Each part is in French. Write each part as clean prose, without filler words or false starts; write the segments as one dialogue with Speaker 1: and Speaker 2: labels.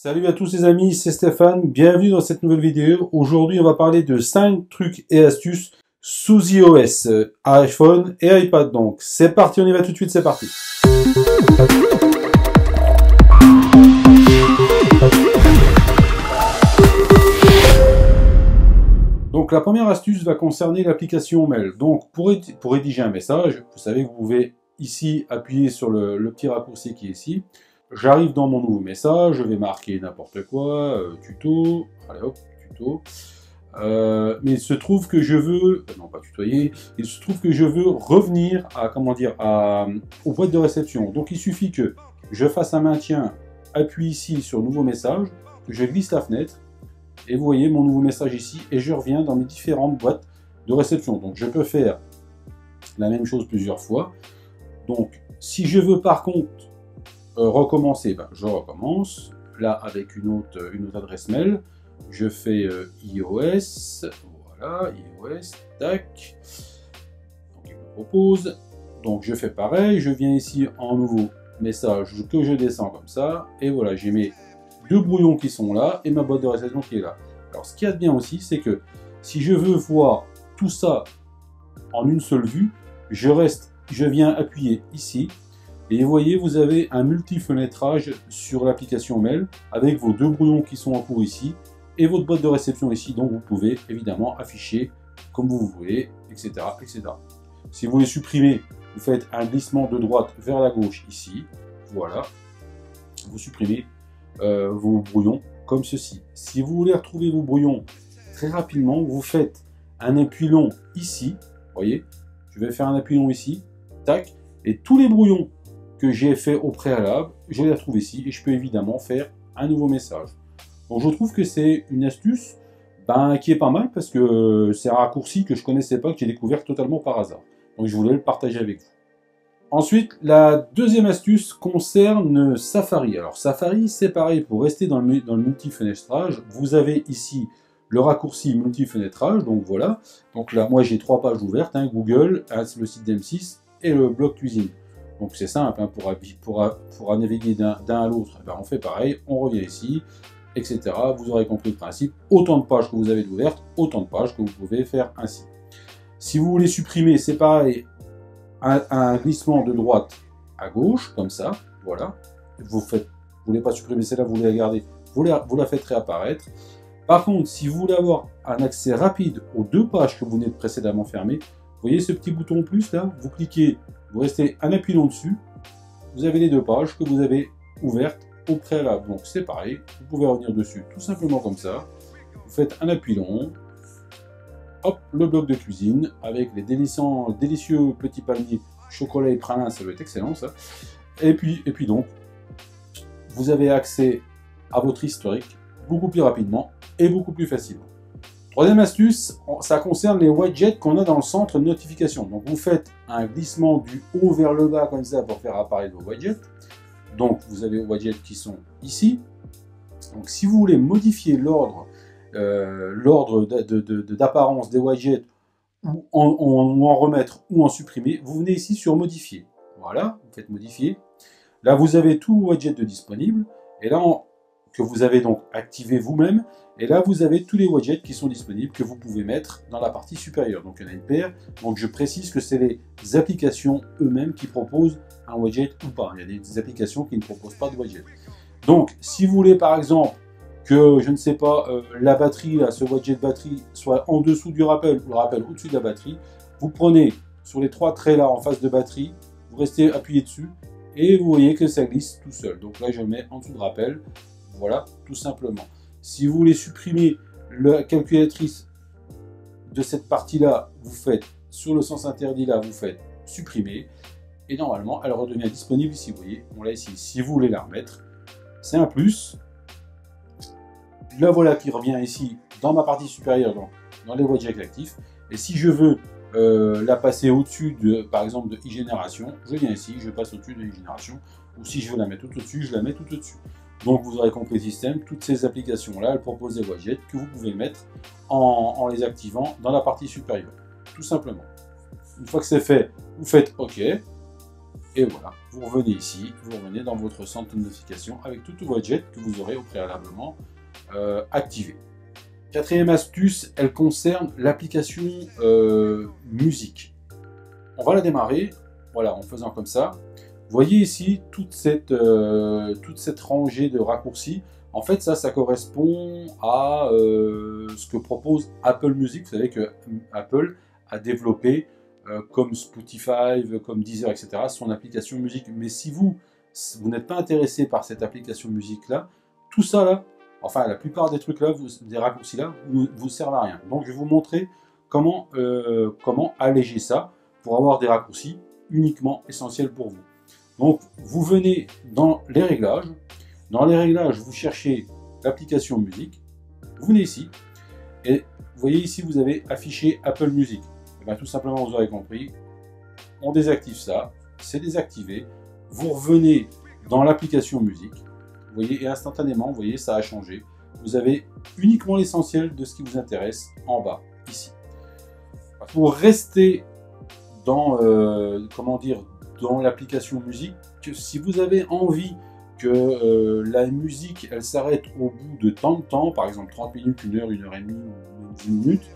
Speaker 1: Salut à tous les amis, c'est Stéphane, bienvenue dans cette nouvelle vidéo. Aujourd'hui on va parler de 5 trucs et astuces sous iOS, iPhone et iPad. Donc c'est parti, on y va tout de suite, c'est parti. Donc la première astuce va concerner l'application Mail. Donc pour rédiger un message, vous savez que vous pouvez ici appuyer sur le petit raccourci qui est ici. J'arrive dans mon nouveau message, je vais marquer n'importe quoi, tuto, allez hop, tuto. Mais il se trouve que je veux, non pas tutoyer, il se trouve que je veux revenir à, aux boîtes de réception. Donc il suffit que je fasse un maintien, appuie ici sur nouveau message, que je glisse la fenêtre, et vous voyez mon nouveau message ici, et je reviens dans mes différentes boîtes de réception. Donc je peux faire la même chose plusieurs fois. Donc si je veux par contre recommencer, je recommence, là avec une autre adresse mail, je fais iOS, voilà, iOS, tac, donc il me propose, donc je fais pareil, je viens ici en nouveau message que je descends comme ça, et voilà, j'ai mes deux brouillons qui sont là, et ma boîte de réception qui est là. Alors ce qu'il y a de bien aussi, c'est que si je veux voir tout ça en une seule vue, je viens appuyer ici, et vous voyez, vous avez un multi-fenêtrage sur l'application Mail avec vos deux brouillons qui sont en cours ici et votre boîte de réception ici, donc vous pouvez évidemment afficher comme vous voulez, etc., etc. Si vous voulez supprimer, vous faites un glissement de droite vers la gauche ici, voilà, vous supprimez vos brouillons comme ceci. Si vous voulez retrouver vos brouillons très rapidement, vous faites un appui long ici, vous voyez, je vais faire un appui long ici, tac, et tous les brouillons que j'ai fait au préalable, je les retrouve ici et je peux évidemment faire un nouveau message. Donc je trouve que c'est une astuce qui est pas mal parce que c'est un raccourci que je connaissais pas, que j'ai découvert totalement par hasard. Donc je voulais le partager avec vous. Ensuite, la deuxième astuce concerne Safari. Alors Safari, c'est pareil, pour rester dans le multi-fenêtrage, vous avez ici le raccourci multi-fenêtrage, donc voilà. Donc là, moi j'ai 3 pages ouvertes, Google, le site d'M6 et le blog cuisine. Donc c'est simple, pour naviguer d'un à l'autre, on fait pareil, on revient ici, etc. Vous aurez compris le principe, autant de pages que vous avez d'ouvertes, autant de pages que vous pouvez faire ainsi. Si vous voulez supprimer, c'est pareil, un glissement de droite à gauche, comme ça, voilà. Vous voulez pas supprimer celle-là, vous voulez la garder, vous la faites réapparaître. Par contre, si vous voulez avoir un accès rapide aux 2 pages que vous venez de précédemment fermer, vous voyez ce petit bouton plus là, vous cliquez, vous restez un appui long dessus, vous avez les 2 pages que vous avez ouvertes au préalable. Donc c'est pareil, vous pouvez revenir dessus tout simplement comme ça. Vous faites un appui long, hop, le bloc de cuisine avec les délicieux petits palmiers chocolat et pralin, ça doit être excellent ça. Et puis donc, vous avez accès à votre historique beaucoup plus rapidement et beaucoup plus facilement. Troisième astuce, ça concerne les widgets qu'on a dans le centre de notification. Donc vous faites un glissement du haut vers le bas comme ça pour faire apparaître vos widgets. Donc vous avez vos widgets qui sont ici. Donc si vous voulez modifier l'ordre d'apparence des widgets ou en remettre ou en supprimer, vous venez ici sur modifier. Voilà, vous faites modifier. Là vous avez tout widget de disponible. Et là, que vous avez donc activé vous-même. Et là, vous avez tous les widgets qui sont disponibles que vous pouvez mettre dans la partie supérieure. Donc, il y en a une paire. Donc, je précise que c'est les applications eux-mêmes qui proposent un widget ou pas. Il y a des applications qui ne proposent pas de widget. Donc, si vous voulez, par exemple, que, je ne sais pas, la batterie, là, ce widget de batterie, soit en dessous du rappel ou le rappel au-dessus de la batterie, vous prenez sur les 3 traits là en face de batterie, vous restez appuyé dessus et vous voyez que ça glisse tout seul. Donc là, je le mets en dessous de rappel. Voilà, tout simplement. Si vous voulez supprimer la calculatrice de cette partie-là, vous faites sur le sens interdit là, vous faites supprimer. Et normalement, elle redevient disponible ici. Vous voyez, on l'a ici. Si vous voulez la remettre, c'est un plus. La voilà qui revient ici dans ma partie supérieure, dans les widgets actifs. Et si je veux la passer au-dessus, par exemple, de e-génération, je viens ici, je passe au-dessus de e-génération. Ou si je veux la mettre tout au-dessus, je la mets tout au-dessus. Donc vous aurez compris le système, toutes ces applications-là, elles proposent des widgets que vous pouvez mettre en les activant dans la partie supérieure, tout simplement. Une fois que c'est fait, vous faites OK, Et voilà, vous revenez ici, vous revenez dans votre centre de notification avec toutes vos widgets que vous aurez au préalablement activés. Quatrième astuce, elle concerne l'application musique. On va la démarrer, voilà, en faisant comme ça. Vous voyez ici toute cette rangée de raccourcis. En fait, ça correspond à ce que propose Apple Music. Vous savez que Apple a développé, comme Spotify, comme Deezer, etc., son application musique. Mais si vous n'êtes pas intéressé par cette application musique-là, tout ça là, enfin la plupart des trucs là, des raccourcis là, vous servent à rien. Donc je vais vous montrer comment alléger ça pour avoir des raccourcis uniquement essentiels pour vous. Donc vous venez dans les réglages. Dans les réglages, vous cherchez l'application musique. Vous venez ici et vous voyez ici vous avez affiché Apple Music. Et bien, tout simplement, vous aurez compris, on désactive ça, c'est désactivé. Vous revenez dans l'application musique. Vous voyez, et instantanément, vous voyez, ça a changé. Vous avez uniquement l'essentiel de ce qui vous intéresse en bas, ici. Pour rester dans, dans l'application musique, si vous avez envie que la musique, elle s'arrête au bout de tant de temps, par exemple 30 minutes, 1 heure, 1 heure et demie, ou 10 minutes,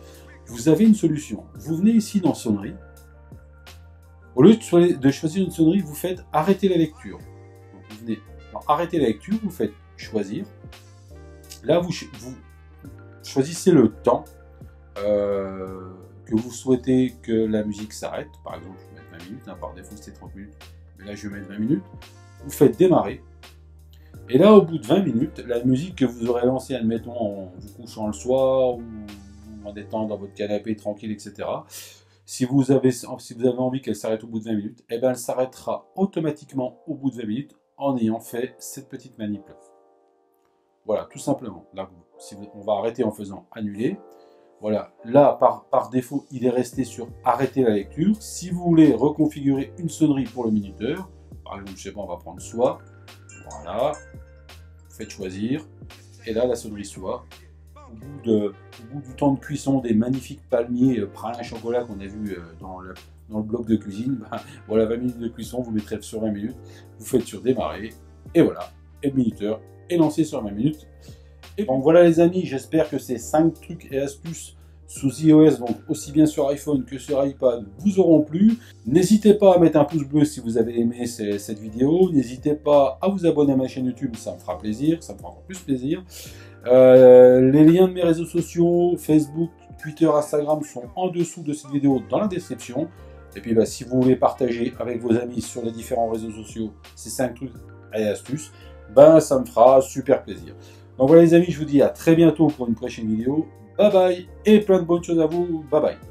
Speaker 1: vous avez une solution. Vous venez ici dans sonnerie. Au lieu de choisir une sonnerie, vous faites arrêter la lecture. Donc vous venez dans arrêter la lecture, vous faites choisir. Là, vous choisissez le temps que vous souhaitez que la musique s'arrête. Par exemple, je vais mettre 20 minutes, hein, par défaut c'était 30 minutes, mais là je vais mettre 20 minutes. Vous faites démarrer. Et là, au bout de 20 minutes, la musique que vous aurez lancée, admettons, en vous couchant le soir ou en étant dans votre canapé tranquille, etc. Si vous avez envie qu'elle s'arrête au bout de 20 minutes, eh ben, elle s'arrêtera automatiquement au bout de 20 minutes en ayant fait cette petite manip. Voilà, tout simplement. Là, on va arrêter en faisant annuler. Voilà, là, par défaut, il est resté sur arrêter la lecture. Si vous voulez reconfigurer une sonnerie pour le minuteur, par exemple, je sais pas, on va prendre soit. Voilà, vous faites choisir. Et là, la sonnerie soit. Au bout du temps de cuisson des magnifiques palmiers pralin chocolat qu'on a vu dans le bloc de cuisine, ben, voilà, 20 minutes de cuisson, vous mettrez sur 20 minutes, vous faites sur démarrer, et voilà, et le minuteur est lancé sur 20 minutes. Et donc voilà les amis, j'espère que ces 5 trucs et astuces sous iOS, donc aussi bien sur iPhone que sur iPad, vous auront plu. N'hésitez pas à mettre un pouce bleu si vous avez aimé cette vidéo, n'hésitez pas à vous abonner à ma chaîne YouTube, ça me fera plaisir, ça me fera encore plus plaisir. Les liens de mes réseaux sociaux, Facebook, Twitter, Instagram sont en dessous de cette vidéo dans la description. Et puis si vous voulez partager avec vos amis sur les différents réseaux sociaux ces 5 trucs et astuces, ça me fera super plaisir. Donc voilà les amis, je vous dis à très bientôt pour une prochaine vidéo. Bye bye et plein de bonnes choses à vous. Bye bye.